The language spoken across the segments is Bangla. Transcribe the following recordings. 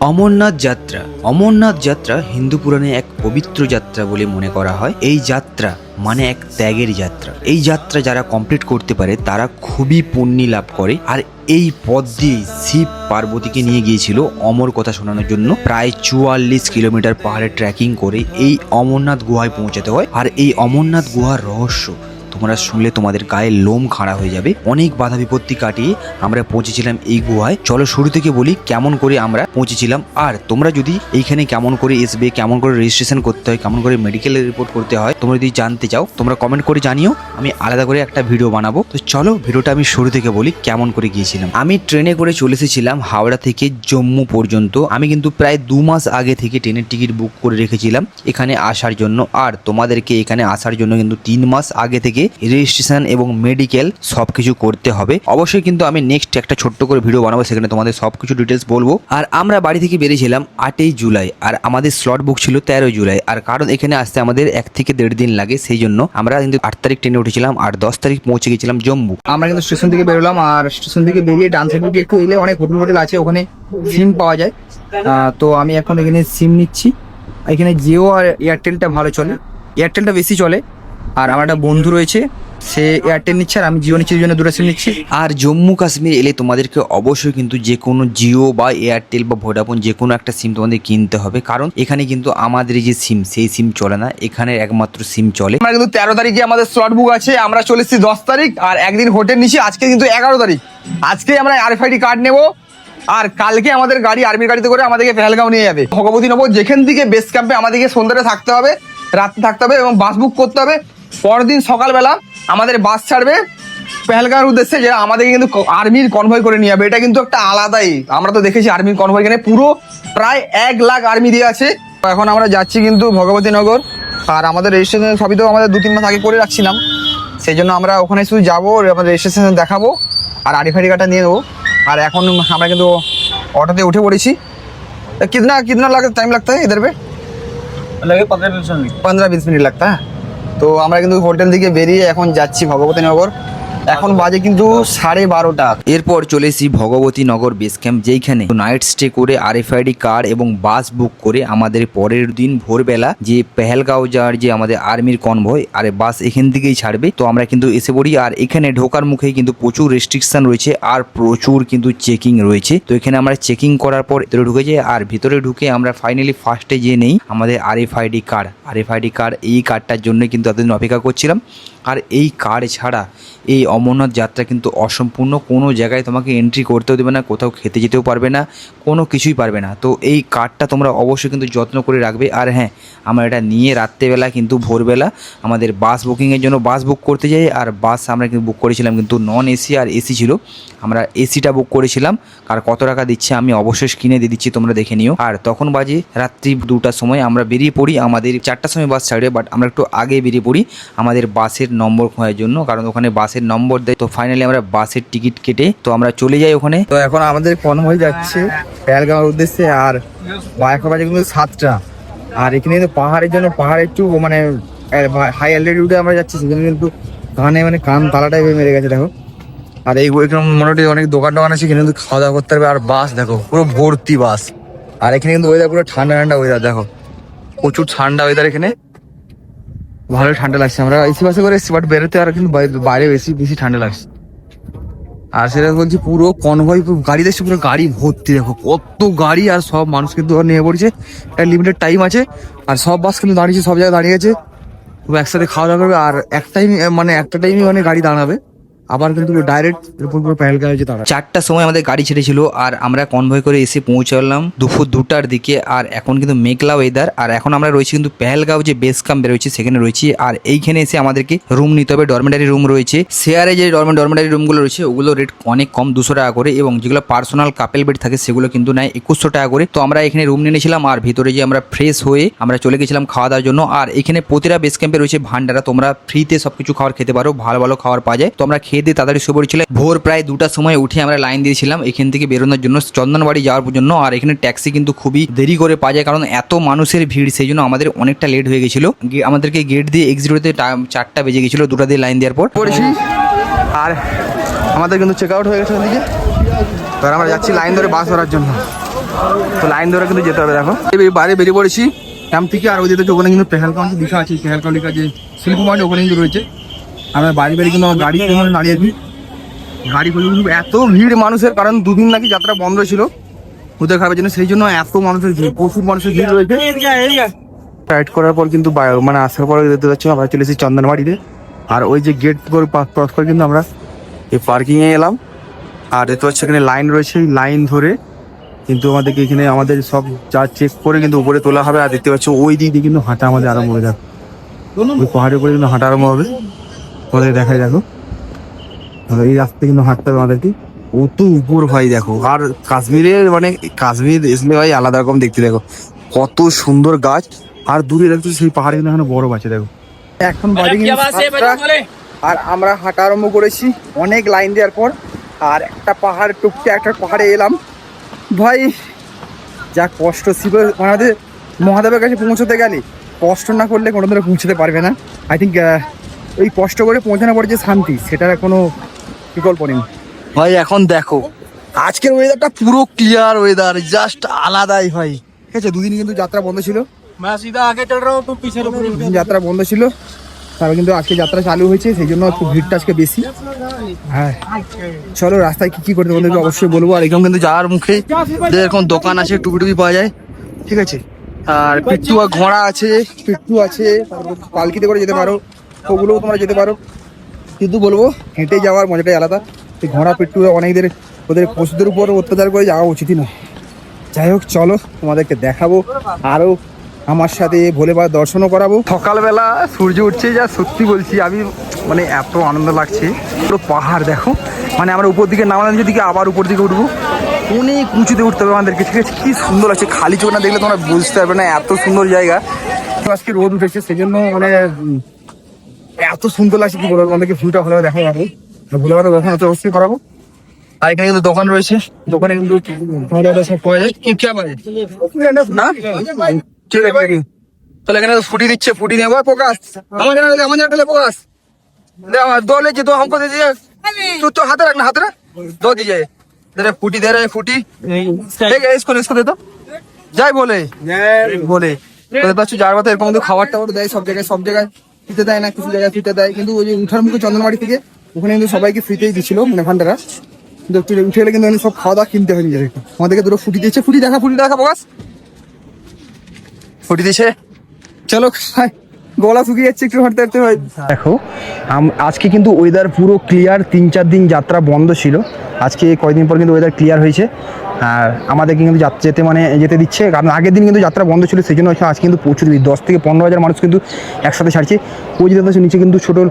অমরনাথ যাত্রা। অমরনাথ যাত্রা হিন্দু পুরাণে এক পবিত্র যাত্রা বলে মনে করা হয়। এই যাত্রা মানে এক ত্যাগের যাত্রা। এই যাত্রা যারা কমপ্লিট করতে পারে তারা খুবই পুণ্য লাভ করে। আর এই পথ দিয়ে শিব পার্বতীকে নিয়ে গিয়েছিল অমর কথা শোনানোর জন্য। প্রায় ৪৪ কিলোমিটার পাহাড়ে ট্রেকিং করে এই অমরনাথ গুহায় পৌঁছাতে হয়। আর এই অমরনাথ গুহার রহস্য তোমরা শুনলে তোমাদের গায়ে লোম খাড়া হয়ে যাবে। অনেক বাধা বিপত্তি কাটিয়ে আমরা পৌঁছেছিলাম এই গুহায়। চলো শুরু থেকে বলি কেমন করে আমরা পৌঁছেছিলাম। আর তোমরা যদি এইখানে কেমন করে আসবে, কেমন করে রেজিস্ট্রেশন করতে হয়, কেমন করে মেডিকেল রিপোর্ট করতে হয়, তোমরা যদি জানতে চাও তোমরা কমেন্ট করে জানিও, আমি আলাদা করে একটা ভিডিও বানাবো। তো চলো ভিডিওটা আমি শুরু থেকে বলি কেমন করে গিয়েছিলাম। আমি ট্রেনে করে চলে এসেছিলাম হাওড়া থেকে জম্মু পর্যন্ত। আমি কিন্তু প্রায় 2 মাস আগে থেকে ট্রেনের টিকিট বুক করে রেখেছিলাম এখানে আসার জন্য। আর তোমাদেরকে এখানে আসার জন্য কিন্তু 3 মাস আগে থেকে রেজিস্ট্রেশন এবং মেডিকেল সবকিছু করতে হবে। অবশ্যই কিন্তু আমি নেক্সট একটা ছোট্ট করে ভিডিও বানাবো, সেখানে তোমাদের সবকিছু ডিটেলস বলবো। আর আমরা বাড়ি থেকে বেরিয়েছিলাম 8ই জুলাই, আর আমাদের স্লট বুক ছিল 13 জুলাই। আর কারণ এখানে আসতে আমাদের 1 থেকে 1.5 দিন লাগে, সেই জন্য আমরা কিন্তু 8 তারিখ ট্রেনে উঠেছিলাম আর 10 তারিখ পৌঁছে গেছিলাম জম্মু। আমরা কিন্তু স্টেশন থেকে বেরোলাম, আর স্টেশন থেকে বেরিয়ে ডান সাইড দিকে একটু এলে অনেক হোটেল আছে, ওখানে সিম পাওয়া যায়। তো আমি এখন এখানে সিম নিচ্ছি। এখানে জিও আর এয়ারটেলটা ভালো চলে, এয়ারটেলটা বেশি চলে। আর আমার একটা বন্ধু রয়েছে, সে এয়ারটেল নিচ্ছে আর আমি জিও নিচ্ছি, জন্য দুটো সিম নিচ্ছি। আর জম্মু কাশ্মীর এলে তোমাদেরকে অবশ্যই কিন্তু যে কোনো জিও বা এয়ারটেল বা ভোডাফোন যে কোনো একটা সিম তোমাদের কিনতে হবে, কারণ এখানে কিন্তু আমাদের যে সিম সেই সিম চলে না, এখানে একমাত্র সিম চলে। আমরা কিন্তু 13 তারিখে আমাদের স্লট বুক আছে, আমরা চলে এসেছি 10 তারিখ আর একদিন হোটেল নিচ্ছি। আজকে কিন্তু 11 তারিখ, আজকে আমরা RFID কার্ড নেবো। আর কালকে আমাদের গাড়ি আর্মির গাড়িতে করে আমাদেরকে পেহেলগাঁও নিয়ে যাবে, ভগবতী নগর, যেখান থেকে বেস ক্যাম্পে আমাদেরকে সন্ধ্যাটা থাকতে হবে, রাত্রে থাকতে হবে এবং বাস বুক করতে হবে। পরের দিন সকালবেলা আমাদের বাস ছাড়বে পেহেলগাঁওয়ের উদ্দেশ্যে, যেটা আমাদেরকে কিন্তু আর্মির কনভয় করে নিয়ে যাবে। এটা কিন্তু একটা আলাদাই, আমরা তো দেখেছি আর্মির কনভয়, এখানে পুরো প্রায় 1 লাখ আর্মি দিয়ে আছে। এখন আমরা যাচ্ছি কিন্তু ভগবতী নগর। আর আমাদের রেজিস্ট্রেশন সবই তো আমাদের 2-3 মাস আগে করে রাখছিলাম, সেই জন্য আমরা ওখানে শুধু যাবো, আমাদের রেজিস্ট্রেশন দেখাবো আর RFID কার্ডটা নিয়ে নেবো। আর এখন আমরা কিন্তু ऑटोতে उठे पड़ी। कितना कितना टाइम लगता है इधर पे? लगे 15-20 मिनट। 15-20 मिनट लगता है। तो আমরা কিন্তু হোটেল থেকে বেরিয়ে এখন যাচ্ছি ভগবতী নগর। এখন বাজে কিন্তু 12:30। এরপর চলে এসেছি ভগবতী নগর বেস ক্যাম্প, যেইখানে নাইট স্টে করে RFID কার্ড এবং বাস বুক করে আমাদের পরের দিন ভোরবেলা যে পেহেলগাঁও যাওয়ার যে আমাদের আর্মির কনভয় আর বাস এখান থেকেই ছাড়বে। তো আমরা কিন্তু এসে পড়ি। আর এখানে ঢোকার মুখেই কিন্তু প্রচুর রেস্ট্রিকশন রয়েছে আর প্রচুর কিন্তু চেকিং রয়েছে। তো এখানে আমরা চেকিং করার পর ভিতরে ঢুকে যাই। আর ভিতরে ঢুকে আমরা ফাইনালি ফার্স্টে যে নেই আমাদের RFID কার্ড। এই কার্ডটার জন্য কিন্তু এতদিন অপেক্ষা করছিলাম। আর এই কার্ড ছাড়া এই অমরনাথ যাত্রা কিন্তু অসম্পূর্ণ। কোনো জায়গায় তোমাকে এন্ট্রি করতেও দেবে না, কোথাও খেতে যেতেও পারবে না, কোনো কিছুই পারবে না। তো এই কার্ডটা তোমরা অবশ্যই কিন্তু যত্ন করে রাখবে। আর হ্যাঁ, আমরা এটা নিয়ে রাত্রেবেলা কিন্তু ভোরবেলা আমাদের বাস বুকিংয়ের জন্য বাস বুক করতে যাই। আর বাস আমরা কিন্তু বুক করেছিলাম কিন্তু নন এসি আর এসি ছিল, আমরা এসিটা বুক করেছিলাম। আর কত টাকা দিচ্ছে আমি অবশ্যই স্ক্রিনে দিয়ে দিচ্ছি, তোমরা দেখে নিও। আর তখন বাজে রাত্রি 2টার সময় আমরা বেরিয়ে পড়ি। আমাদের 4টার সময় বাস ছাড়বে, বাট আমরা একটু আগে বেরিয়ে পড়ি আমাদের বাসের নম্বর খোঁজার জন্য, কারণ ওখানে বাসের নম্বর দেয়। তো ফাইনালি আমরা বাসের টিকিট কেটে তো আমরা চলে যাই ওখানে। তো এখন আমাদের কনভয় যাচ্ছে পেহেলগাঁওয়ের উদ্দেশ্যে। আর এখন বাজে কিন্তু 7টা। আর এখানে কিন্তু পাহাড়ের জন্য পাহাড়ে একটু মানে হাই অ্যালটিটিউডে আমরা যাচ্ছি, সেখানে কিন্তু কানে মানে কান তালা টাইপের মেরে গেছে দেখো। আর এই মোটামুটি অনেক দোকান আছে, এখানে কিন্তু খাওয়া দাওয়া করতে পারবে। আর বাস দেখো পুরো ভর্তি বাস। আর এখানে কিন্তু ওয়েদার পুরো ঠান্ডা ঠান্ডা ওয়েদার, দেখো প্রচুর ঠান্ডা ওয়েদার, এখানে ভালোই ঠান্ডা লাগছে। আমরা এসি বাসে করে এসছি, বাট বেরোতে আর কিন্তু বাইরে বেশি ঠান্ডা লাগছে। আর সেটা বলছি পুরো কনভয় গাড়ি দেখছি, পুরো গাড়ি ভর্তি, দেখো কত গাড়ি। আর সব মানুষ কিন্তু নিয়ে পড়ছে, একটা লিমিটেড টাইম আছে। আর সব বাস কিন্তু দাঁড়িয়েছে, সব জায়গায় দাঁড়িয়ে গেছে, একসাথে খাওয়া দাওয়া করবে। আর একটা টাইমে মানে গাড়ি দাঁড়াবে, আবার কিন্তু ডাইরেক্ট পুরো পেহেলগাঁও হয়েছে তারা। 4টার সময় আমাদের গাড়ি ছেড়েছিল আর আমরা কনভয় করে এসে পৌঁছালাম দুপুর 2টার দিকে। আর এখন কিন্তু মেঘলা ওয়েদার। আর এখন আমরা রয়েছি কিন্তু পেহেলগাঁও যে বেস ক্যাম্প বেরোচ্ছি সেখানে রয়েছি। আর এইখানে এসে আমাদেরকে রুম নিতে হবে, ডরমেটারি রুম রয়েছে। শেয়ারে যে ডরমেটারি রুমগুলো রয়েছে ওগুলো রেট অনেক কম, 200 টাকা করে, এবং যেগুলো পার্সোনাল কাপেল বেড থাকে সেগুলো কিন্তু নেয় 2100 টাকা করে। তো আমরা এখানে রুম নিয়ে নিয়েছিলাম। আর ভিতরে যে আমরা ফ্রেশ হয়ে আমরা চলে গেছিলাম খাওয়া দাওয়ার জন্য। আর এখানে প্রতিটা বেস ক্যাম্পে রয়েছে ভান্ডারা, তোমরা ফ্রিতে সবকিছু খাবার খেতে পারো, ভালো ভালো খাবার পাওয়া যায়। তো আমরা খেয়ে দিয়ে তাড়াতাড়ি শুয়ে পড়েছিলাম। ভোর প্রায় 2টার সময় উঠে আমরা লাইন দিয়েছিলাম এখান থেকে বেরোনোর জন্য চন্দনবাড়ি যাওয়ার জন্য। আর এখানে ট্যাক্সি কিন্তু খুবই দেরি করে পাওয়া যায়, কারণ এত মানুষের ভিড়, সেই জন্য আমাদের অনেকটা লেট হয়ে গেছিল। আমাদেরকে গেট দিয়ে এক্সিট হতে 4টা বেজে গেছিলো, 2টা দিয়ে লাইন দেওয়ার পর পড়েছি। আর আমাদের কিন্তু চেক আউট হয়ে গেছে ওদিকে। তো আমরা যাচ্ছি লাইন ধরে বাস ধরার জন্য। তো লাইন ধরে কিন্তু যেতে হবে। দেখো এই বাইরে বেরিয়ে পড়েছি ক্যাম্প থেকে। আর ওই দিকে ওখানে কিন্তু পেহেলগাঁও লেখা আছে, পেহেলগাঁও লেখা যে শিল্প মাঠ ওখানে কিন্তু রয়েছে। আমরা বাড়ি বাড়ি কিন্তু আমার গাড়ি দাঁড়িয়ে আছি, গাড়ি করে কিন্তু এত ভিড় মানুষের, কারণ দুদিন নাকি যাত্রা বন্ধ ছিল ওদের খাবার জন্য, সেই জন্য এত মানুষের ভিড়, প্রচুর মানুষের ভিড় রয়েছে। রাইড করার পর কিন্তু মানে আসার পরে দেখতে পাচ্ছি আমরা চলে এসেছি চন্দনবাড়িতে। আর ওই যে গেট করে ক্রস করে কিন্তু আমরা এই পার্কিংয়ে এলাম। আর দেখতে পাচ্ছি এখানে লাইন রয়েছে, লাইন ধরে কিন্তু আমাদেরকে এখানে আমাদের সব যা চেক করে কিন্তু উপরে তোলা হবে। আর দেখতে পাচ্ছি ওই দিক দিয়ে কিন্তু হাঁটা আমাদের আরম্ভ হয়ে যাবে, ওই পাহাড়ের উপরে কিন্তু হাঁটা আরম্ভ হবে। ওদের দেখাই দেখো, এই রাস্তায় কিন্তু হাঁটতে হবে আমাদেরকে, অত উপর ভাই দেখো। আর কাশ্মীরের মানে কাশ্মীর এসলে ভাই আলাদা রকম দেখতে, দেখো কত সুন্দর গাছ। আর দূরে দেখছো সেই পাহাড়ে কিন্তু এখানে বরফ আছে দেখো। এখন বাজে কিন্তু 7টা, আর আমরা হাঁটা আরম্ভ করেছি অনেক লাইন দেওয়ার পর। আর একটা পাহাড় টুকতে একটা পাহাড়ে এলাম ভাই, যা কষ্ট ছিল আমাদের। মহাদেবের কাছে পৌঁছতে গেলে কষ্ট না করলে কোনো দিনও পৌঁছতে পারবে না। আই থিঙ্ক ওই কষ্ট করে পৌঁছানোর পরে যে শান্তি, সেটার কোনো বিকল্প নেই ভাই। এখন দেখো আজকের ওয়েদারটা পুরো ক্লিয়ার ওয়েদার, জাস্ট আলাদাই ভাই। ঠিক আছে, দুদিন কিন্তু যাত্রা বন্ধ ছিল, যাত্রা বন্ধ ছিল, তারপর কিন্তু আজকে যাত্রা চালু হয়েছে, সেই জন্য একটু ভিড়টা আজকে বেশি। হ্যাঁ চলো রাস্তায় কি কি করতে বলতে অবশ্যই বলবো। আর এরকম কিন্তু যাওয়ার মুখে এরকম দোকান আছে, টুপি টুপি পাওয়া যায়, ঠিক আছে। আর পিট্টু ঘোড়া আছে, পিট্টু আছে, পালকিতে করে যেতে পারো, ওগুলোও তোমরা যেতে পারো। কিন্তু বলবো হেঁটে যাওয়ার মজাটাই আলাদা। এই ঘোড়া পিট্টু অনেকদের ওদের পশুদের উপর অত্যাচার করে যাওয়া উচিতই নয়। যাই হোক চলো তোমাদেরকে দেখাবো, আরও আমার সাথে ভোলে বাবার দর্শনও করাবো। সকালবেলা সূর্য উঠছে, যা সত্যি বলছি আমি, মানে এত আনন্দ লাগছে। পুরো পাহাড় দেখো, মানে আমরা উপর দিকে নামালাম, দিকে আবার উপর দিকে উঠবো, অনেক উঁচুতে উঠতে হবে আমাদেরকে, ঠিক আছে। কি সুন্দর লাগছে, খালি চোখ না দেখলে তোমরা বুঝতে পারবে না এত সুন্দর জায়গা। আজকে রোদ উঠেছে, সেই জন্য মানে এত সুন্দর লাগছে, কি বলবো আমাদেরকে। ভিউটা ভালো দেখা যাবে, ভোলে বাবার দর্শন হতে অবশ্যই করাবো। আর এখানে কিন্তু দোকান রয়েছে, দোকানে কিন্তু সব পাওয়া যায়। না ঠিক আছে, তাহলে এখানে ফুটি দিচ্ছে, ফুটি নেবো প্রকাশ আমার প্রকাশ দলে যে তো हमको दे दिया, तो हाथ रखना, हाथ रख दो दीजिए, तेरे फूटी दे रहे हैं, फूटी ठीक है, इसको दे दो। যাই বলে বলে যার কথা এরকম কিন্তু খাবার টাবার দেয় সব জায়গায় ফ্রিতে দেয় না, কিছু জায়গায় ফ্রিতে দেয়। কিন্তু ওই যে উঠার মুখে চন্দনবাড়ি থেকে ওখানে কিন্তু সবাইকে ফ্রিতেই দিচ্ছিল, মানে ভান্ডারা। কিন্তু একটু উঠে গেলে কিন্তু সব খাওয়া দাওয়া কিনতে হয় নিজেদেরকে। আমাদেরকে দুটো ফুটি দিচ্ছে, ফুটি দেখা প্রকাশ, ফুটি দিচ্ছে। চলো গলা শুকিয়ে যাচ্ছে, একটু হাঁটতে হাঁটতে হয়। দেখো আজকে কিন্তু ওয়েদার পুরো ক্লিয়ার, 3-4 দিন যাত্রা বন্ধ ছিল, আজকে কয়েকদিন পর কিন্তু ওয়েদার ক্লিয়ার হয়েছে। আর আমাদেরকে কিন্তু যেতে দিচ্ছে, কারণ আগের দিন কিন্তু যাত্রা বন্ধ ছিল, সেই জন্য আজ কিন্তু প্রচুর 10 থেকে 15 হাজার মানুষ কিন্তু একসাথে ছাড়ছে। ওই যে নিচে কিন্তু ছোটো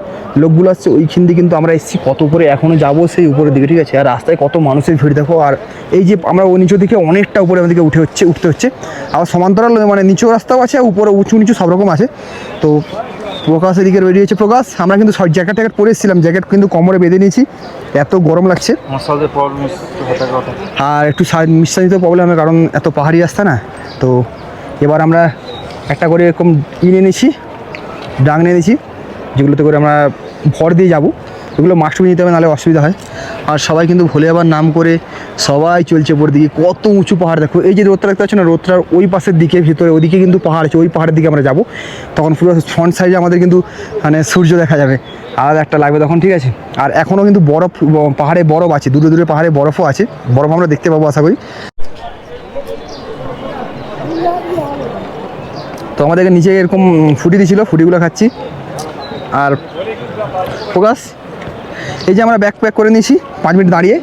লোকগুলো আসছে, ওইখান দিয়ে কিন্তু আমরা এসেছি কত উপরে, এখনও যাবো সেই উপরের দিকে, ঠিক আছে। আর রাস্তায় কত মানুষের ভিড় দেখো। আর এই যে আমরা ওই নিচু দিকে অনেকটা উপরে আমাদেরকে উঠতে হচ্ছে, আবার সমান্তরাল মানে নিচু রাস্তাও আছে, উপরে উঁচু নিচু সব রকম আছে। তো প্রকাশ এদিকে বেরিয়েছে, প্রকাশ আমরা কিন্তু জ্যাকেট পরে এসেছিলাম, জ্যাকেট কিন্তু কোমরে বেঁধে নিয়েছি, এত গরম লাগছে। আর একটু নিঃশ্বাস নিতে প্রবলেম হবে, কারণ এত পাহাড়ি রাস্তা না। তো এবার আমরা একটা করে এরকম নিয়ে নিয়েছি, ডাং নিয়ে নিয়েছি, যেগুলোতে করে আমরা ভর দিয়ে যাবো। এগুলো মাস্ট নিতে হবে, নাহলে অসুবিধা হয়। আর সবাই কিন্তু ভোলে বাবার নাম করে সবাই চলছে উপর দিকে। কত উঁচু পাহাড় দেখো, এই যে রোদটা দেখতে পাচ্ছ না, রোদটার ওই পাশের দিকে ভিতরে ওইদিকে কিন্তু পাহাড় আছে, ওই পাহাড়ের দিকে আমরা যাবো। তখন পুরো ফ্রন্ট সাইডে আমাদের কিন্তু মানে সূর্য দেখা যাবে, আলাদা একটা লাগবে তখন, ঠিক আছে। আর এখনও কিন্তু পাহাড়ে বরফ আছে, দূরে দূরে পাহাড়ে বরফও আছে, বরফ আমরা দেখতে পাবো আশা করি। তো আমাদেরকে নিচে এরকম ফুটি দিয়েছিল, ফুটিগুলো খাচ্ছি। আর প্রকাশ এই যে আমরা ব্যাক প্যাক করে নিয়েছি, 5 মিনিট দাঁড়িয়ে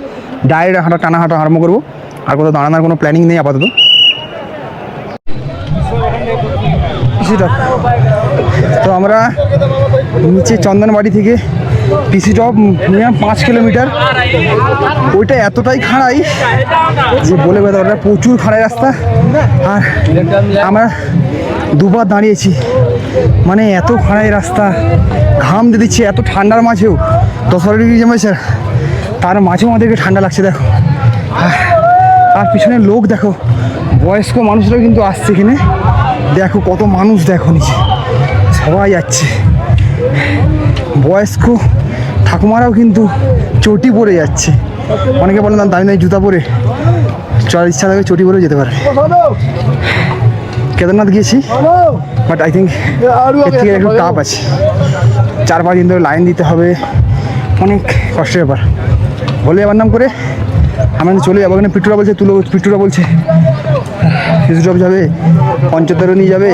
ডাইরেক্ট টানা হাঁটা আরম্ভ করবো। আর কোথাও দাঁড়ানোর কোনো প্ল্যানিং নেই আপাতত। তো আমরা নিচে চন্দনবাড়ি থেকে পিসি টপ মিনিমাম 5 কিলোমিটার, ওইটা এতটাই খাড়াই যে বলে বেড়াটা প্রচুর খাড়াই রাস্তা। আর আমরা দুবার দাঁড়িয়েছি, মানে এত খাড়াই রাস্তা, ঘাম দিয়ে দিচ্ছে এত ঠান্ডার মাঝেও, 10-12 ডিগ্রি টেম্পারেচার, তার মাঝেও আমাদেরকে ঠান্ডা লাগছে দেখো। আর পিছনে লোক দেখো, বয়স্ক মানুষরাও কিন্তু আসছে এখানে, দেখো কত মানুষ দেখো, নিচে সবাই যাচ্ছে, বয়স্ক ঠাকুমারাও কিন্তু চটি পরে যাচ্ছে। অনেকে বলেন দামি দামি জুতা পরে, চলার ইচ্ছা থাকে চটি বলেও যেতে পারে। কেদারনাথ গিয়েছি, বাট আই থিঙ্ক এর থেকে একটু টাফ আছে। 4-5 দিন ধরে লাইন দিতে হবে, অনেক কষ্টের ব্যাপার। বলে যাবার নাম করে আমরা চলে যাবো। ওখানে পিটুরা বলছে পিটুরা বলছে পিটুরা যাবে, পঞ্চতরণী যাবে,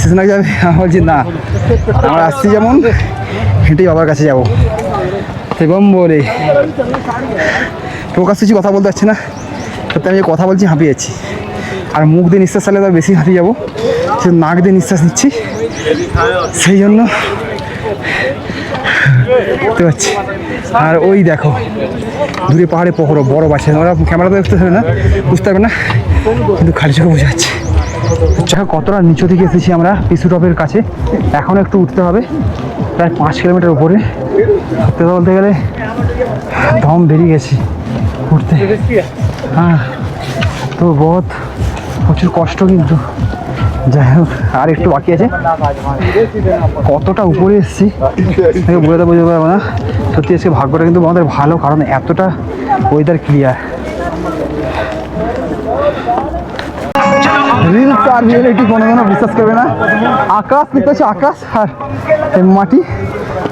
শেষনাগ যাবে। আমি বলছি না, আমরা আসছি যেমন হেঁটেই বাবার কাছে যাবো। এবং বলে প্রকাশ কিছু কথা বলতে পারছি না, সত্যি আমি যে কথা বলছি হাঁপিয়ে যাচ্ছি। আর মুখ দিয়ে নিঃশ্বাস চালে তার বেশি হাঁপিয়ে যাবো, সে নাক দিয়ে নিঃশ্বাস নিচ্ছি, সেই জন্য বুঝতে পারছি। আর ওই দেখো দূরে পাহাড়ে পকড়ো বরফ আছে, ওরা ক্যামেরাতে দেখতে হবে না, বুঝতে পারবে না, কিন্তু খালি চোখে বোঝা যাচ্ছে। কতটা নিচু থেকে এসেছি আমরা পিছু টপের কাছে, এখনও একটু উঠতে হবে, প্রায় 5 কিলোমিটার উপরে। সত্যি বলতে গেলে দম বেরিয়ে গেছি উঠতে। হ্যাঁ, তো বহুত প্রচুর কষ্ট, কিন্তু যাই হোক আর একটু বাকি আছে। কতটা উপরে এসেছি বোঝাতে পারবো না। সত্যি আজকে ভাগ্যটা কিন্তু আমাদের ভালো, কারণ এতটা ওয়েদার ক্লিয়ার। রিলস আর রিয়েলিটি কোনো বিশ্বাস করবে না। আকাশ দেখতে পাচ্ছি, আকাশ আর মাটি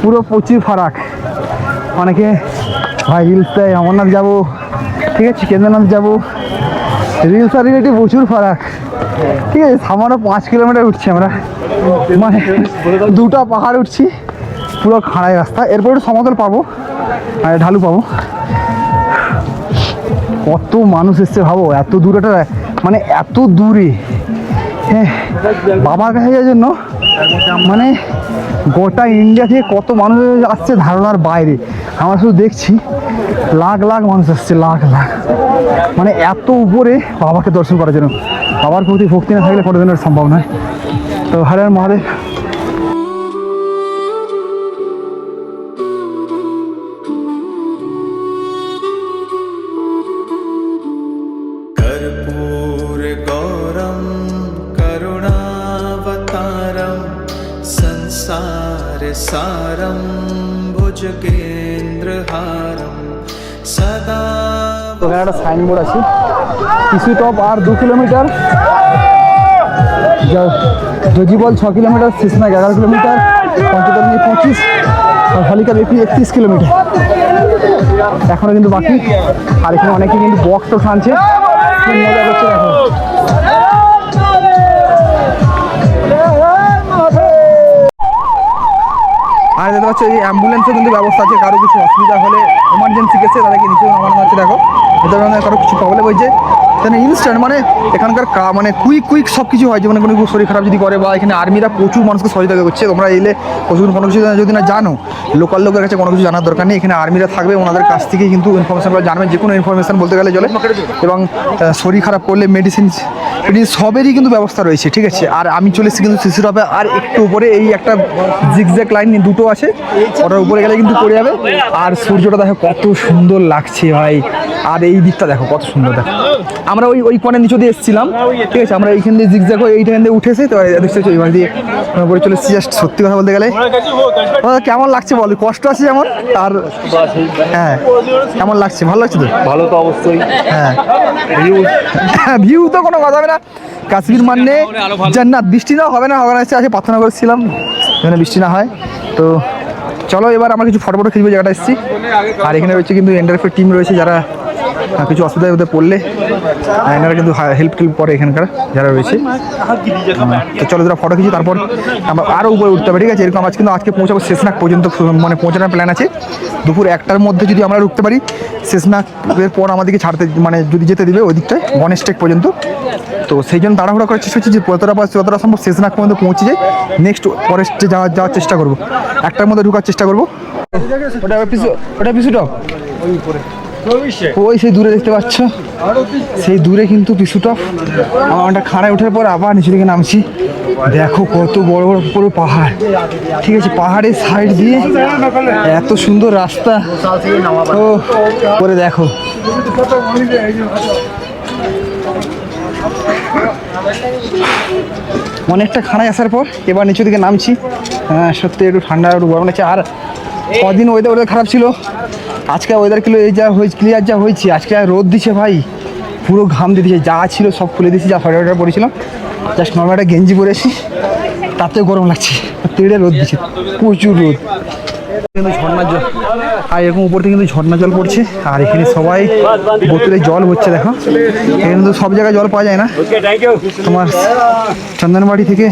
পুরো প্রচুর ফারাক। অনেকে ভাই রিলস দেয় অমরনাথ যাবো, ঠিক আছে কেদারনাথ যাবো, রিলস আর রিয়েলিটি প্রচুর ফারাক। ঠিক আছে, সামান্য 5 কিলোমিটার উঠছি আমরা, মানে 2টা পাহাড় উঠছি, পুরো খাড়াই রাস্তা। এরপর একটু সমতল পাবো আর ঢালু পাবো। কত মানুষ এসছে ভাবো, এত দূরেটা, মানে এত দূরে। হ্যাঁ, বাবার কাছে যাওয়ার জন্য মানে গোটা ইন্ডিয়া থেকে কত মানুষ আসছে ধারণার বাইরে। আমরা শুধু দেখছি লাখ লাখ মানুষ আসছে, লাখ লাখ, মানে এত উপরে বাবাকে দর্শন করার জন্য। বাবার প্রতি ভক্তি না থাকলে কোনো দিনের সম্ভব নয়। তো হর হর মহাদেব। कर्पूर गौरम करुणावतारम संसार सारम भुजगेन्द्रहारम सदा। তো এখানে একটা সাইনবোর্ড আছে, পিছু টপ আর 2 kilometre, Zojibal 6 kilometre, Sheshnag 11 kilometre, Panchtarni 25 আর হলিকা বেপি 31 কিলোমিটার এখনো কিন্তু বাকি। আর এখানে অনেকে কিন্তু বক্স তো খানছে, মজা করছে। দেখো আর দেখতে পাচ্ছ এই অ্যাম্বুলেন্সের কিন্তু ব্যবস্থা আছে, কারো কিছু অসুবিধা হলে এমার্জেন্সি কেসে তাদেরকে নিচে নামানো হচ্ছে। দেখো এদের মানে কারো কিছু প্রবলেম হয়েছে এখানে ইনস্ট্যান্ট, মানে এখানকার মানে কুইক সব কিছু হয়। যেমন কোনো শরীর খারাপ যদি করে, বা এখানে আর্মিরা প্রচুর মানুষকে সহযোগিতা করছে। তোমরা এলে প্রচুর কোনো কিছু যদি না জানো, লোকাল লোকের কাছে কোনো কিছু জানার দরকার নেই, এখানে আর্মিরা থাকবে, ওনাদের কাছ থেকে কিন্তু ইনফরমেশনগুলো জানবে, যে কোনো ইনফরমেশান বলতে গেলে চলে। এবং শরীর খারাপ করলে মেডিসিন সবেরই কিন্তু ব্যবস্থা রয়েছে, ঠিক আছে। আর আমি চলে এসেছি কিন্তু সিসি টপে, আর একটু উপরে এই একটা জিগজ্যাগ লাইন দুটো আছে, ওটার উপরে গেলে কিন্তু পড়ে যাবে। আর সূর্যটা দেখো কত সুন্দর লাগছে ভাই, আর এই দিকটা দেখো কত সুন্দর। দেখো আমরা ওই কোণের নিচে দিয়ে এসেছিলাম, ঠিক আছে, আমরা এইখান দিয়ে জিগজ্যাগ হয়ে এইখান দিয়ে উঠেছি, তো দেখছি ওইবার দিয়ে উপরে চলে এসেছি। জাস্ট সত্যি কথা বলতে গেলে কেমন লাগছে বল, কষ্ট আছে যেমন, আর হ্যাঁ কেমন লাগছে, ভালো লাগছে তো? ভালো তো অবশ্যই। হ্যাঁ, ভিউ তো কোনো কথা হবে না, কাশ্মীর মানে জান্নাত। বৃষ্টি না হবে না আজকে প্রার্থনা করেছিলাম যেন বৃষ্টি না হয়। তো চলো এবার আমরা কিছু ফটো খিচবো, জায়গাটা এসেছি। আর এখানে রয়েছে কিন্তু এনডিআরএফের টিম রয়েছে, যারা কিছু অসুবিধায় ওদের পড়লে এনারা কিন্তু হেল্প করে এখানকার যারা রয়েছে। তো চলো যারা ফটো খিচি, তারপর আমরা আরও উপরে উঠতে হবে, ঠিক আছে। এরকম আজকে পৌঁছাবো শেষনাগ পর্যন্ত, মানে পৌঁছানোর প্ল্যান আছে। দুপুর 1টার মধ্যে যদি আমরা ঢুকতে পারি, শেষনাগের পর আমাদেরকে ছাড়তে, মানে যদি যেতে দিবে ওই দিকটায় গণেশ টেক পর্যন্ত। তো সেই জন্য তাড়াহুড়া করার চেষ্টা হচ্ছে যে যতটা সম্ভব শেষনাগ পর্যন্ত পৌঁছে যাই, নেক্সট পরের যাওয়ার চেষ্টা করবো, 1টার মধ্যে ঢোকার চেষ্টা করবো। ওটা পিছু টপ ওই সেই দূরে দেখতে পাচ্ছ, সেই দূরে কিন্তু পিছু টপ। আমরা খাড়ায় ওঠার পর আবার নিচে দিকে নামছি। দেখো কত বড় বড় পুরো পাহাড়, ঠিক আছে, পাহাড়ের সাইড দিয়ে এত সুন্দর রাস্তা। ও করে দেখো অনেকটা খাড়ায় আসার পর এবার নিচু দিকে নামছি। হ্যাঁ সত্যি একটু ঠান্ডা, একটু গরম লাগছে। আর কদিন ওয়েদার খারাপ ছিল, আজকে ওয়েদার কিলো এই যা হয়েছে, ক্লিয়ার যা হয়েছে, আজকে রোদ দিছে ভাই, পুরো ঘাম দিয়ে দিয়েছে, যা ছিল সব খুলে দিয়েছি, যা সোয়েটার পরেছিলাম জাস্ট নর্মাল একটা গেঞ্জি পরেছি, তাতেও গরম লাগছে। তেড়ে রোদ দিচ্ছে, প্রচুর রোদ। কিন্তু ঝর্ণার জল, আর এরকম উপর থেকে কিন্তু ঝর্ণা জল পড়ছে। আর এখানে সবাই বোতলে জল হচ্ছে, দেখো এখানে কিন্তু সব জায়গায় জল পাওয়া যায় না। তোমার চন্দনবাড়ি থেকে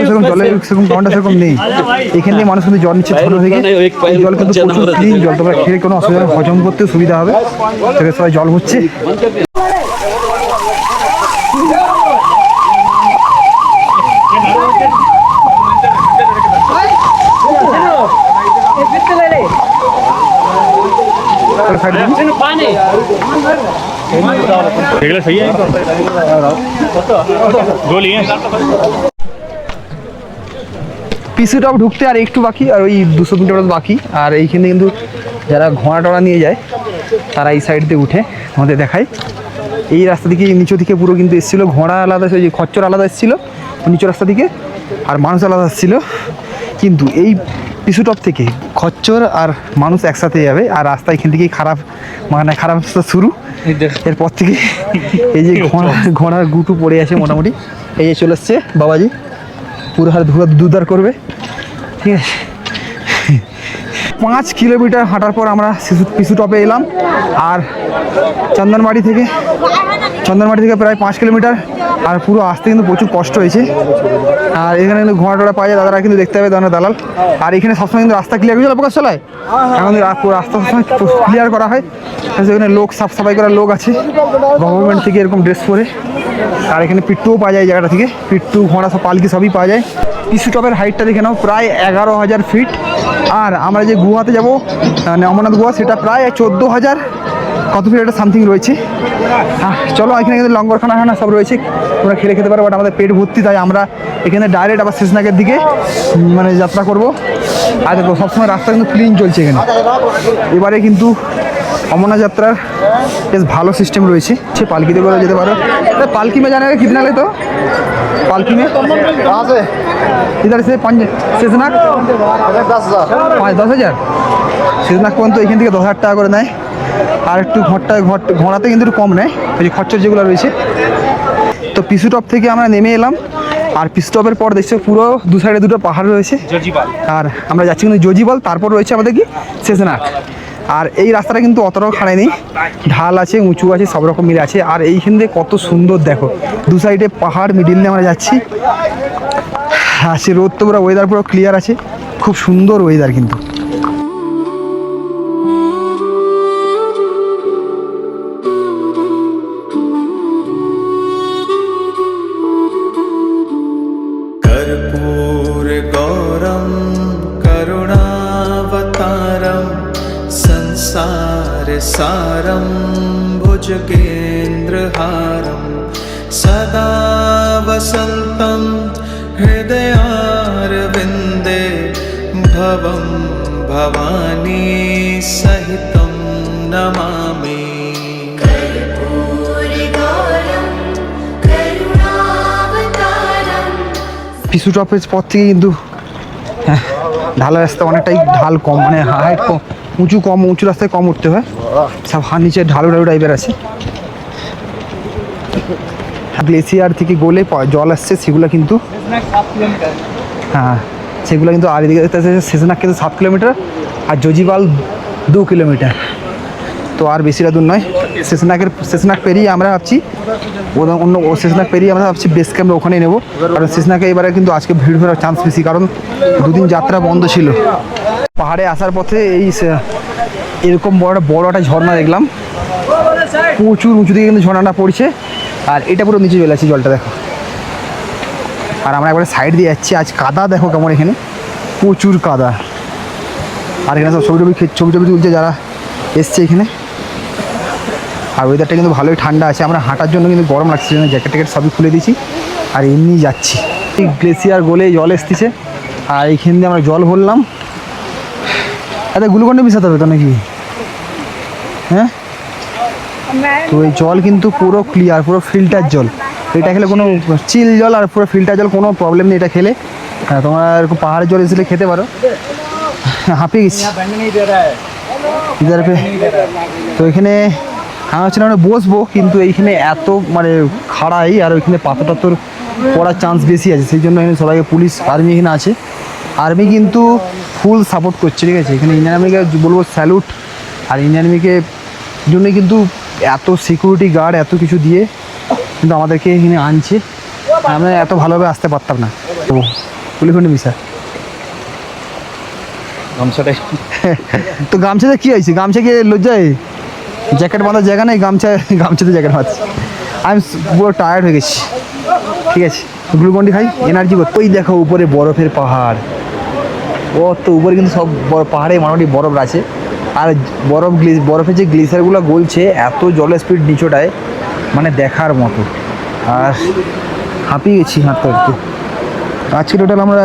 সেরকম জলের সেরকম কাউন্টার সেরকম নেই। এখান থেকে মানুষ কিন্তু জল নিচ্ছে ঝর্ণা থেকে। এই জল কিন্তু প্রচুর ক্লিন জল, তোমরা খেয়ে কোনো অসুবিধা, হজম করতেও সুবিধা হবে। তবে সবাই জল হচ্ছে। सही है गोली है পিসি টপ ঢুকতে আর একটু বাকি, আর ওই 200 মিটার বাকি। আর এইখানে কিন্তু যারা ঘোড়া টোড়া নিয়ে যায় তারা এই সাইড দিয়ে উঠে আমাদের দেখায়। এই রাস্তা দিকে নিচু দিকে পুরো কিন্তু এসেছিলো ঘোড়া আলাদা, ওই যে খচ্চর আলাদা এসেছিলো নিচু রাস্তা দিকে, আর মানুষ আলাদা এসেছিলো। কিন্তু এই পিসু টপ থেকে খচ্চর আর মানুষ একসাথে যাবে। আর রাস্তা এখান থেকেই খারাপ, মানে খারাপ রাস্তা শুরু। এরপর থেকে এই যে ঘোড়ার গুটু পড়ে আছে মোটামুটি। এই যে চলে এসছে বাবাজি, পুরো হার দুধার করবে, ঠিক আছে। 5 কিলোমিটার হাঁটার পর আমরা পিসু টপে এলাম। আর চন্দনবাড়ি থেকে প্রায় 5 কিলোমিটার। আর পুরো আসতে কিন্তু প্রচুর কষ্ট হয়েছে। আর এখানে কিন্তু ঘোড়া টোড়া পাওয়া যায়, দাদারা কিন্তু দেখতে হবে দালাল। আর এখানে সবসময় কিন্তু রাস্তা ক্লিয়ার করে প্রকাশ চলায়, এখন রাস্তা সবসময় ক্লিয়ার করা হয়। সেখানে লোক সাফ সাফাই করার লোক আছে গভর্নমেন্ট থেকে, এরকম ড্রেস পরে। আর এখানে পিট্টুও পাওয়া যায়, জায়গাটা থেকে পিট্টু ঘোড়া সব পালকি সবই পাওয়া যায়। পিসু টপের হাইটটা দেখে নাও, প্রায় 11,000 ফিট। আর আমরা যে গুহাতে যাবো, মানে অমরনাথ গুহা, সেটা প্রায় 14,000 কত ফিট একটা সামথিং রয়েছে। চলো, এখানে কিন্তু লঙ্গর খানা সব রয়েছে, তোমরা খেতে পারো। বাট আমাদের পেট ভর্তি, তাই আমরা এখানে ডাইরেক্ট আবার শেষনাগের দিকে মানে যাত্রা করব। আর দেখো সবসময় রাস্তা কিন্তু ক্লিন চলছে এখানে। এবারে কিন্তু অমরনাথ যাত্রার বেশ ভালো সিস্টেম রয়েছে, সে পালকিতে করে যেতে পারো। पालकी में जाने का कितना ले तो पालकी में कहाँ से इधर से शेषनाग 10,000 शेषनाग পর্যন্ত এখান থেকে 10,000 টাকা করে নেয়। আর একটু ঘোড়াতে কিন্তু একটু কম নেয়, ওই যে খচ্চর যেগুলো রয়েছে। তো পিসু টপ থেকে আমরা নেমে এলাম। আর পিসু টপের পর দেখছো পুরো দু সাইডে দুটো পাহাড় রয়েছে, আর আমরা যাচ্ছি কিন্তু জজিবল, তারপর রয়েছে আমাদের কি শেষনাগ। আর এই রাস্তাটা কিন্তু অতটাও খাড়াই নেই, ঢাল আছে, উঁচু আছে, সব রকম মিলে আছে। আর এইখান থেকে কত সুন্দর দেখো, দু সাইডে পাহাড়, মিডিল দিয়ে আমরা যাচ্ছি। হ্যাঁ, সে রোদ তো পুরো, ওয়েদার পুরো ক্লিয়ার আছে, খুব সুন্দর ওয়েদার কিন্তু। कर्पूर गौरम करुणावतारम संसार सारम भुजगेन्द्रहारम सदा वसन्तं हृदयारविन्दे भवं भवानी सहितं नमामि। পিসু টপের পর থেকে কিন্তু ঢালা রাস্তা অনেকটাই ঢাল কম, মানে হাইট কম, উঁচু রাস্তায় কম উঠতে হয়, সব নিচে ঢালু টাইপের আছে। গ্লেসিয়ার থেকে গলে জল আসছে, সেগুলো কিন্তু হ্যাঁ সেগুলো কিন্তু আর এদিকে দেখতে আসছে। শেষনাগ কিন্তু 7 কিলোমিটার আর জজিবাল 2 কিলোমিটার, তো আর বেশিটা দূর নয়। শেষনাগ পেরিয়ে আমরা ভাবছি অন্য শেষনাগ পেরিয়ে আমরা ভাবছি বেস ক্যাম্প ওখানেই নেবো, কারণ শেষনাগে এবারে কিন্তু আজকে ভিড় ফেরার চান্স বেশি, কারণ দুদিন যাত্রা বন্ধ ছিল। পাহাড়ে আসার পথে এরকম বড় একটা ঝর্ণা দেখলাম, প্রচুর উঁচু দিকে কিন্তু ঝর্ণাটা পড়ছে। আর এটা পুরো নিচে চলে আসছে জলটা, দেখো। আর আমরা একবারে সাইড দিয়ে যাচ্ছি, আজ কাদা দেখো কেমন, এখানে প্রচুর কাদা। আর এখানে সব ছবি তুলছে যারা এসছে এখানে। আর ওয়েদারটা কিন্তু ভালোই ঠান্ডা আছে, আমরা হাঁটার জন্য কিন্তু গরম লাগছে, জ্যাকেট ট্যাকেট সবই খুলে দিয়েছি আর এমনি যাচ্ছি। এই গ্লেসিয়ার গলে জল এসতেছে, আর এইখান দিয়ে আমরা জল ভরলাম। আচ্ছা, গ্লুকন্ডি মিশাতে হবে তো নাকি? হ্যাঁ, তো এই জল কিন্তু পুরো ক্লিয়ার, পুরো ফিল্টার জল। এটা খেলে কোনো চিল জল আর পুরো ফিল্টার জল, কোনো প্রবলেম নেই এটা খেলে। হ্যাঁ, তোমরা এরকম পাহাড়ের জল এসে খেতে পারো। হাঁপিয়ে গেছি। তো এখানে হ্যাঁ হচ্ছে না মানে বসবো, কিন্তু এইখানে এত মানে খাড়াই আর ওইখানে পাথর টাথর পড়ার চান্স বেশি আছে, সেই জন্য এখানে সবাইকে পুলিশ আর্মি এখানে আছে। আর্মি কিন্তু ফুল সাপোর্ট করছে, ঠিক আছে। এখানে ইন্ডিয়ান আর্মিকে বলবো স্যালুট। আর ইন্ডিয়ান আর্মিকে জন্য কিন্তু এত সিকিউরিটি গার্ড এত কিছু দিয়ে কিন্তু আমাদেরকে এখানে আনছে, আমরা এত ভালোভাবে আসতে পারতাম না। তো পুলিখন্ডি মিশা গামছাটাই তো গামছাতে কী হয়েছে? গামছা কি লজ্জায় জ্যাকেট বাঁধার জায়গা নেই, গামছাতে জ্যাকেট বাঁধছে। আমি পুরো টায়ার্ড হয়ে গেছি, ঠিক আছে। গ্লুকন্ডি খাই, এনার্জি করতে। ওই দেখো উপরে বরফের পাহাড়, ও তো উপরে কিন্তু সব পাহাড়ে মোটামুটি বরফ আছে। আর বরফের যে গ্লেসারগুলো গলছে, এত জলের স্পিড নিচোটায় মানে দেখার মতো। আর হাঁপিয়ে গেছি হাঁটতে হাঁটতে। আজকে টোটাল আমরা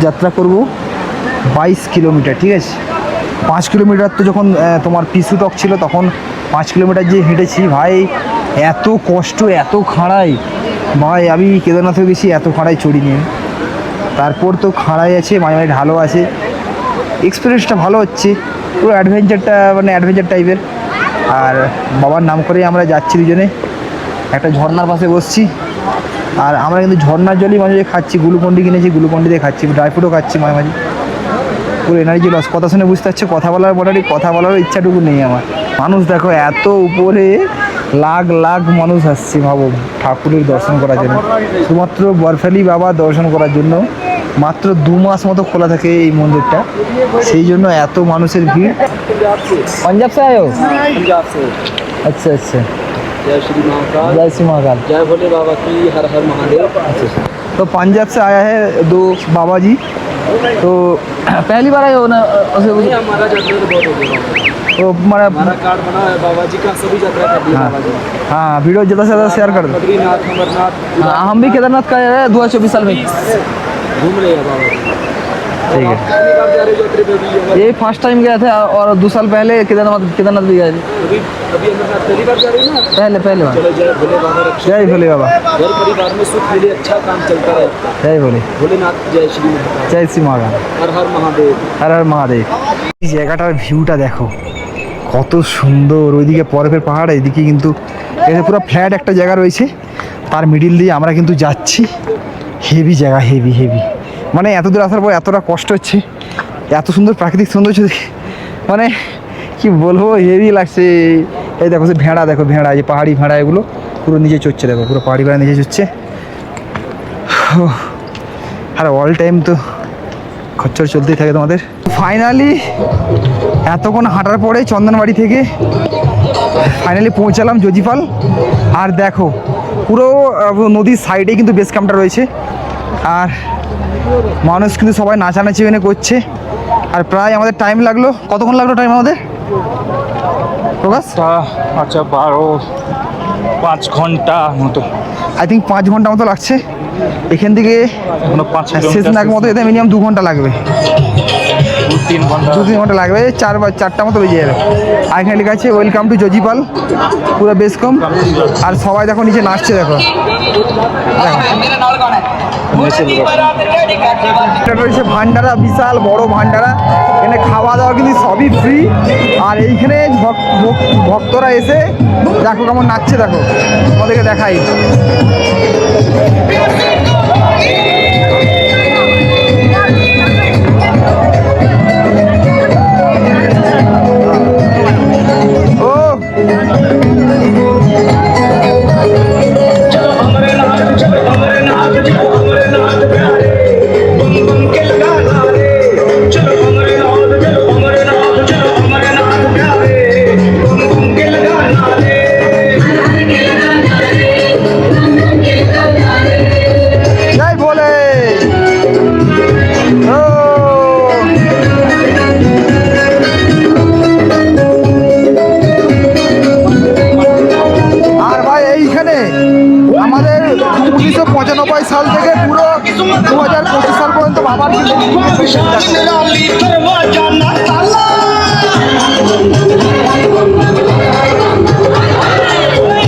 যাত্রা করব 22 কিলোমিটার, ঠিক আছে। 5 কিলোমিটার তো যখন তোমার পিছু টক ছিল তখন 5 কিলোমিটার যে হেঁটেছি ভাই, এত কষ্ট, এত খাড়াই ভাই। আমি কেদারনাথে গেছি, এত খাড়াই চড়িনি। তারপর তো খাড়াই আছে, মাঝে মাঝে ঢালও আছে। এক্সপিরিয়েন্সটা ভালো হচ্ছে, পুরো অ্যাডভেঞ্চারটা মানে অ্যাডভেঞ্চার টাইপের। আর বাবার নাম করেই আমরা যাচ্ছি দুজনে। একটা ঝর্নার পাশে বসছি, আর আমরা কিন্তু ঝর্নার জলই মাঝে মাঝে খাচ্ছি। গ্লুকন্ডি কিনেছি, গ্লুকন্ডি দিয়ে খাচ্ছি, ড্রাই ফ্রুটও খাচ্ছি মাঝে মাঝে। পুরো এনার্জি লস। কথা শুনে বুঝতে পারছে কথা বলার মোটামুটি কথা বলারও ইচ্ছাটুকু নেই আমার। মানুষ দেখো এত উপরে লাখ লাখ মানুষ আসছে, ভাবো ঠাকুরের দর্শন করার জন্য, শুধুমাত্র বরফালি বাবা দর্শন করার জন্য। মাত্র 2 মাস মতো খোলা থাকে এই মন্দিরটা, সেই জন্য এত মানুষের ভিড়। পাঞ্জাব সে আয়ো? पंजाब से। আচ্ছা আচ্ছা, जय श्री महाकाल, जय श्री महाकाल। जय भोले बाबा की, हर हर महादेव। तो पंजाब से आया है 2 बाबा जी, तो पहली बार आए हो ना? नहीं, हमारा यात्रा तो बहुत हो गया। तो हमारा हमारा कार्ड बना है बाबा जी का, सभी यात्रा कर दिया हाँ बाबा जी। हाँ, वीडियो ज़्यादा से ज़्यादा शेयर कर दो। बद्रीनाथ, अमरनाथ हाँ, हम भी केदारनाथ का है 2024 साल में। घूम रहे हैं बाबा जी। ठीक है, आप पहली बार जा रहे हो यात्रा पे भी? ये फर्स्ट टाइम गया था, और 2 साल पहले केदारनाथ भी गए थे। अभी अभी अमरनाथ पहली बार जा रहे हो ना? पहले बार। चलो, जय भोले बाबा रक्षा। जय भोले बाबा, घर परिवार में सुख मिले, अच्छा काम चलता रहे। जय भोले, भोलेनाथ, जय श्री महाकाल, जय श्री महाकाल, हर हर महादेव। हर हर महादेव। এই জায়গাটার ভিউটা দেখো কত সুন্দর। ওইদিকে বরফের পাহাড়, এইদিকে কিন্তু এটা পুরো ফ্ল্যাট একটা জায়গা রয়েছে, তার মিডিল দিয়ে আমরা কিন্তু যাচ্ছি। হেভি জায়গা, হেভি হেভি। মানে এত দূর আসার পর এতটা কষ্ট হচ্ছে, এত সুন্দর প্রাকৃতিক সৌন্দর্য দেখে মানে কি বলবো, হেভি লাগছে। এই দেখো সে ভেড়া, দেখো ভেড়া, এই যে পাহাড়ি ভেড়া, এগুলো পুরো নিচে চড়ছে, দেখো পুরো পাহাড়ি ভেড়া নিচে চড়ছে। আর অল টাইম তো খচ্চর চলতেই থাকে তোমাদের। ফাইনালি এতক্ষণ হাঁটার পরে চন্দনবাড়ি থেকে ফাইনালি পৌঁছালাম জজিপাল। আর দেখো পুরো নদীর সাইডে কিন্তু বেস ক্যাম্পটা রয়েছে, আর মানুষ কিন্তু সবাই নাচানাচি এখানে করছে। আর প্রায় আমাদের টাইম লাগলো, কতক্ষণ লাগলো টাইম আমাদের প্রকাশ? আচ্ছা 5 ঘন্টা মতো, আই থিঙ্ক 5 ঘন্টা মতো লাগছে এখান থেকে। 5 শেষ নাগ মতো এতে মিনিমাম 2 ঘন্টা লাগবে, 2-3 ঘন্টা। 2-3 ঘন্টা লাগবে, 4টা মতো বেজে যাবে। আর এখানে লেখা আছে ওয়েলকাম টু জজিপাল, পুরো বেস ক্যাম্প। আর সবাই দেখো নিচে নাচছে, দেখো এটা রয়েছে ভান্ডারা, বিশাল বড় ভান্ডারা। এখানে খাওয়া দাওয়া কিন্তু সবই ফ্রি। আর এইখানে ভক্তরা এসে দেখো কেমন নাচছে, দেখো তোমাদেরকে দেখাই। জয় ভোলে। ও আর ভাই এইখানে আমাদের 1995 সাল থেকে পুরো 2025 সাল পর্যন্ত বাবার কিন্তু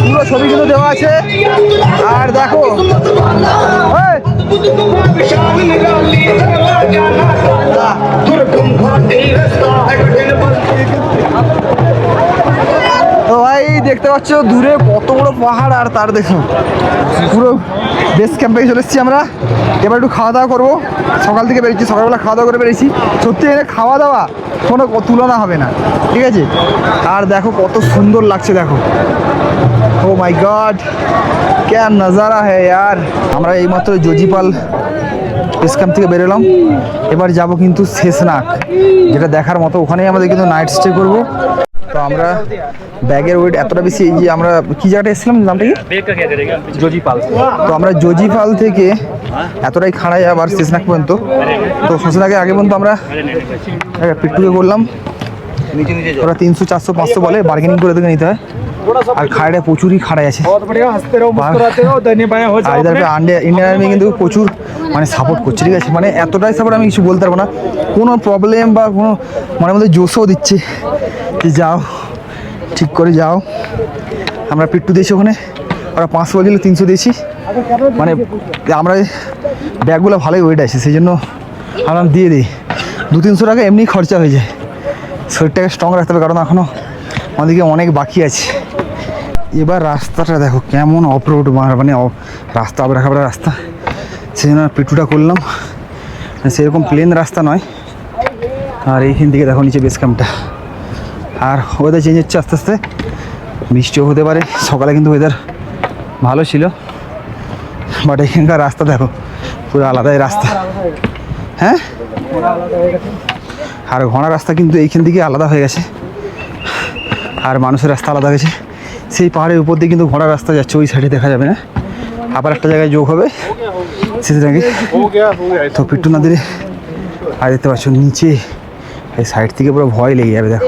পুরো ছবি কিন্তু দেওয়া আছে। আর দেখো এই, তো ভাই দেখতে পাচ্ছ দূরে কত বড় পাহাড়, আর তার দেখো পুরো বেস ক্যাম্পে চলে এসেছি আমরা। এবার একটু খাওয়া দাওয়া করবো, সকাল থেকে বেরিয়েছি, সকালবেলা খাওয়া দাওয়া করে বেরিয়েছি। সত্যি এখানে খাওয়া দাওয়া কোনো তুলনা হবে না, ঠিক আছে। আর দেখো কত সুন্দর লাগছে, দেখো ও মাই গড क्या नज़ारा है यार। আমরা এইমাত্র জজিপাল বেস ক্যাম্প থেকে বেরোলাম, এবার যাব কিন্তু শেষনাগ, যেটা দেখার মতো। ওখানেই আমাদের কিন্তু নাইট স্টে করবো। তো আমরা ব্যাগের ওয়েট এতটা বেশি, এই যে আমরা কি জায়গাটা এসেছিলাম নামটা কি, জজিপাল। তো আমরা জজিপাল থেকে এতটাই খাড়াই আবার শেষনাগ পর্যন্ত। তো শেষনাগের আগে পর্যন্ত আমরা পিট্টুকে করলাম, ওরা 300 400 500 বলে, বার্গেনিং করে দেখে নিতে হয়। আর খাড়ায় প্রচুরই খাড়াই আছে, আর ইধার ইন্ডিয়ান আর্মি কিন্তু প্রচুর মানে সাপোর্ট করছে, ঠিক আছে। মানে এতটাই সাপোর্ট আমি কিছু বলতে পারবো না, কোনো প্রবলেম বা কোনো মনের মধ্যে জোশও দিচ্ছে যে যাও ঠিক করে যাও। আমরা পিট্টু দিয়েছি ওখানে, ওরা 500 বলছিল, 300 দিয়েছি। মানে আমরা ব্যাগগুলো ভালোই ওয়েট আছে, সেই জন্য আমরা দিয়ে দিই। 200-300 টাকা এমনি খরচা হয়ে যায়। শরীরটাকে স্ট্রং রাখতে হবে, কারণ এখনও আমাদেরকে অনেক বাকি আছে। এবার রাস্তাটা দেখো কেমন অফরোড, মানে রাস্তা আবড়াখাবড়া রাস্তা, সেই জন্য পিটুটা করলাম। সেরকম প্লেন রাস্তা নয়। আর এইখান থেকে দেখো নিচে বেস ক্যাম্পটা। আর ওয়েদার চেঞ্জ হচ্ছে আস্তে আস্তে, বৃষ্টিও হতে পারে। সকালে কিন্তু ওয়েদার ভালো ছিল, বাট এখানকার রাস্তা দেখো পুরো আলাদাই রাস্তা। হ্যাঁ, আর ঘোড়া রাস্তা কিন্তু এইখান থেকে আলাদা হয়ে গেছে, আর মানুষের রাস্তা আলাদা হয়েছে। সেই পাহাড়ের উপর দিয়ে কিন্তু ঘোড়া রাস্তা যাচ্ছে, ওই সাইডে দেখা যাবে না, আবার একটা জায়গায় যোগ হবে সেদিকে। তো পিট্টু নদীরে আর দেখতে পাচ্ছ নিচে এই সাইড থেকে পুরো ভয় লেগে যাবে। দেখো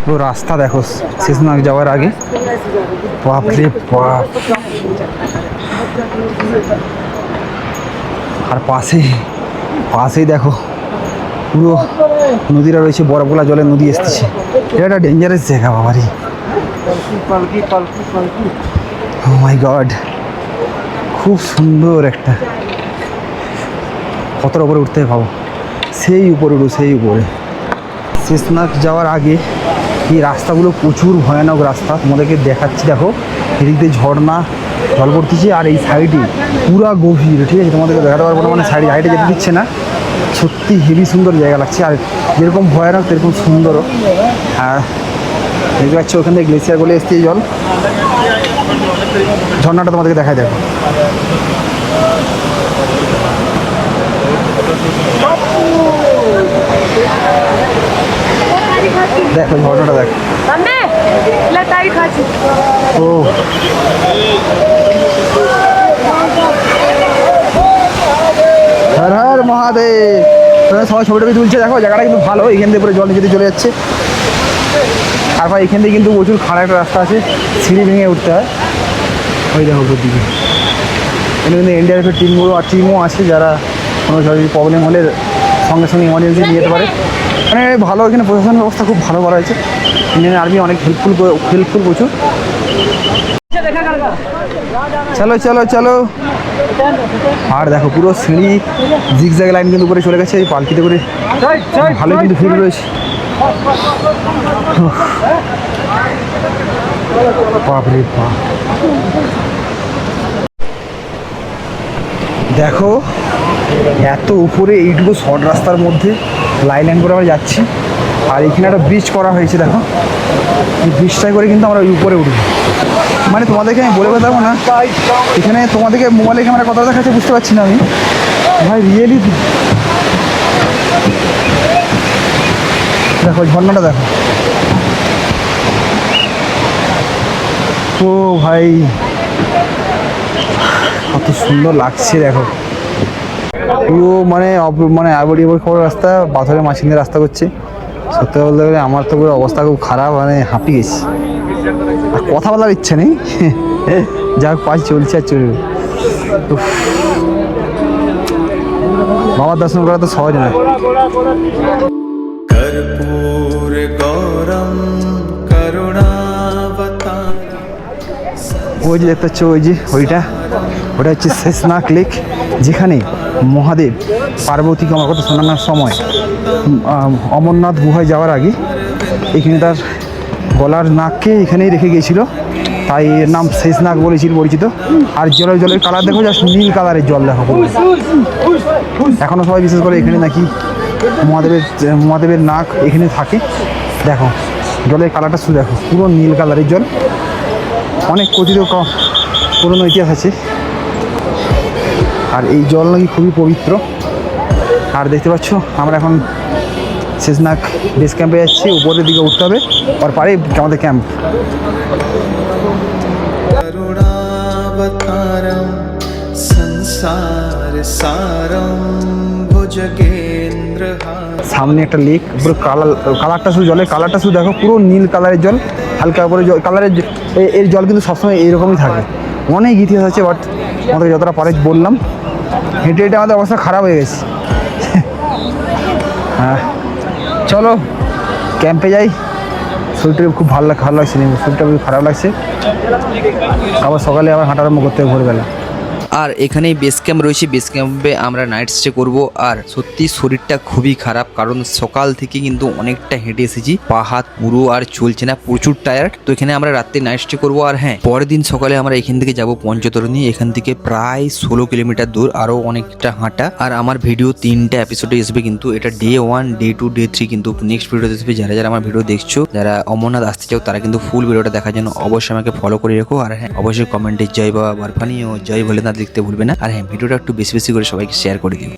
পুরো রাস্তা দেখো শেষনাগ যাওয়ার আগে, বাপ রে বাপ। আর পাশেই দেখো পুরো নদীরা রয়েছে, বরফগুলা জলে নদী এসতেছে। এটা একটা ডেঞ্জারাস জায়গা বাবারি। ও মাই গড, খুব সুন্দর একটা। কতটা উপরে উঠতে পাবো, সেই উপরে উঠো, সেই উপরে। শেষনাগ যাওয়ার আগে এই রাস্তাগুলো প্রচুর ভয়ানক রাস্তা, তোমাদেরকে দেখাচ্ছি। দেখো এদিক দিয়ে ঝর্ণা জল পড়তেছে, আর এই সাইডে পুরা গভীর, ঠিক আছে। তোমাদেরকে দেখাতে পারবো না, মানে সাইডে হাইটে যেতে দিচ্ছে না। সত্যি হেভি সুন্দর জায়গা লাগছে, আর যেরকম ভয়ানক সেরকম সুন্দরও। আর দেখতে পাচ্ছ ওখান থেকে গ্লেসিয়ার বলে এসছে জল, ঝর্ণাটা তোমাদেরকে দেখায়। দেখো দেখো ঝর্ণাটা দেখো। ও হর হর মহাদেব। সবাই ছবি টবি তুলছে, দেখো জায়গাটা কিন্তু ভালো। এখান থেকে পুরো জল নিচে চলে যাচ্ছে। তারপর এখান থেকে কিন্তু প্রচুর খাড়া একটা রাস্তা আছে, সিঁড়ি ভেঙে উঠতে হয়। ওই দেখো উপর দিকে এখানে কিন্তু এনডিআরএফের টিমও আছে, যারা কোনো ধরনের প্রবলেম হলে সঙ্গে সঙ্গে ইমার্জেন্সি নিয়ে যেতে পারে। মানে ভালো, এখানে প্রশাসন ব্যবস্থা খুব ভালো করা হয়েছে। ইন্ডিয়ান আর্মি অনেক হেল্পফুল প্রচুর। চলো চলো চলো। আর দেখো পুরো সিঁড়ি জিগজ্যাগ লাইন কিন্তু উপরে চলে গেছে, এই পালকিতে করে ভালোই কিন্তু ভিড় রয়েছে। বাপরে বাপ, দেখো এত উপরে এইটুকু শর্ট রাস্তার মধ্যে লাইন করে আমরা যাচ্ছি। আর এখানে একটা ব্রিজ করা হয়েছে, দেখো এই ব্রিজটাই করে কিন্তু আমরা ওই উপরে উঠবো। মানে তোমাদেরকে আমি বলে পারবো না, এখানে তোমাদেরকে মোবাইলে ক্যামেরা কথা দেখাচ্ছে বুঝতে পারছি না আমি ভাই, রিয়েলি দেখো ঝর্ণাটা দেখো। ও ভাই কত সুন্দর লাগছে, দেখো পুরো মানে আবড়ি খবর রাস্তা, পাথরের মাঝখানে রাস্তা করছে। সত্যি বলতে গেলে আমার তো পুরো অবস্থা খুব খারাপ, মানে হাঁপিয়ে গেছি, আর কথা বলার ইচ্ছে নেই। যা পাঁচ চলছে আর চলবে। বাবার দর্শন করা তো সহজ নয়। कर्पूर गौरम करुणावतारम। ওই যে দেখতে পাচ্ছ, ওইটা হচ্ছে শেষনাগ লেক, যেখানে মহাদেব পার্বতীকে আমার কথা শোনানোর সময় অমরনাথ গুহায় যাওয়ার আগে এখানে তার গলার নাককে এখানেই রেখে গিয়েছিল। তাই এর নাম শেষনাগ বলেছিল পরিচিত। আর জলের কালার দেখো, জাস্ট নীল কালারের জল দেখো। এখনও সবাই বিশেষ করে এখানে নাকি মহাদেবের নাক এখানে থাকে। দেখো জলের কালারটা শুধু দেখো, পুরো নীল কালারের জল। অনেক কথিত পুরনো ইতিহাস আছে। আর এই জল নাকি খুবই পবিত্র। আর দেখতে পাচ্ছ আমরা এখন শেষনাগ বেস ক্যাম্পে যাচ্ছি, উপরের দিকে উঠতে হবে, আর পারে আমাদের ক্যাম্প। करुणावतारं संसार सारं भुजगेन्द्रहारं সামনে একটা লেক, পুরো কালারটা শুধু জলের কালারটা শুধু দেখো, পুরো নীল কালারের জল, হালকা করে কালারের এর জল কিন্তু সবসময় এইরকমই থাকে। অনেক ইতিহাস আছে, বাট আমাদের যতটা পারে বললাম। হেঁটে হেঁটে আমাদের অবস্থা খারাপ হয়ে গেছে। হ্যাঁ চলো ক্যাম্পে যাই। শরীরটা খুব ভালো লাগছে, শরীরটা খুব খারাপ লাগছে। আবার সকালে আবার হাঁটা আরম্ভ করতে হবে ভোরবেলা। আর এখানেই বেস ক্যাম্প রয়েছে, বেস ক্যাম্পে আমরা নাইট স্টে করব। আর সত্যি শরীরটা খুবই খারাপ, কারণ সকাল থেকে কিন্তু অনেকটা হেঁটে এসেছি, পা হাত পুরো আর চলছে না, প্রচুর টায়ার্ড। তো এখানে আমরা রাত্রে নাইট স্টে করবো। আর হ্যাঁ, পরের দিন সকালে আমরা এখান থেকে যাব পঞ্চতরণী। এখান থেকে প্রায় 16 কিলোমিটার দূর, আরও অনেকটা হাঁটা। আর আমার ভিডিও 3টা এপিসোডে আসবে, কিন্তু এটা ডে 1, ডে 2, ডে 3 কিন্তু নেক্সট ভিডিওতে আসবে। যারা যারা আমার ভিডিও দেখছো, যারা অমরনাথ আসতে চাও, তারা কিন্তু ফুল ভিডিওটা দেখার জন্য অবশ্যই আমাকে ফলো করে রেখো। আর হ্যাঁ, অবশ্যই কমেন্টে জয় বাবা বরফানি ও জয় ভোলেনাথ লিখতে ভুলবে না। আর হ্যাঁ, ভিডিওটা একটু বেশি বেশি করে সবাইকে শেয়ার করে দিও।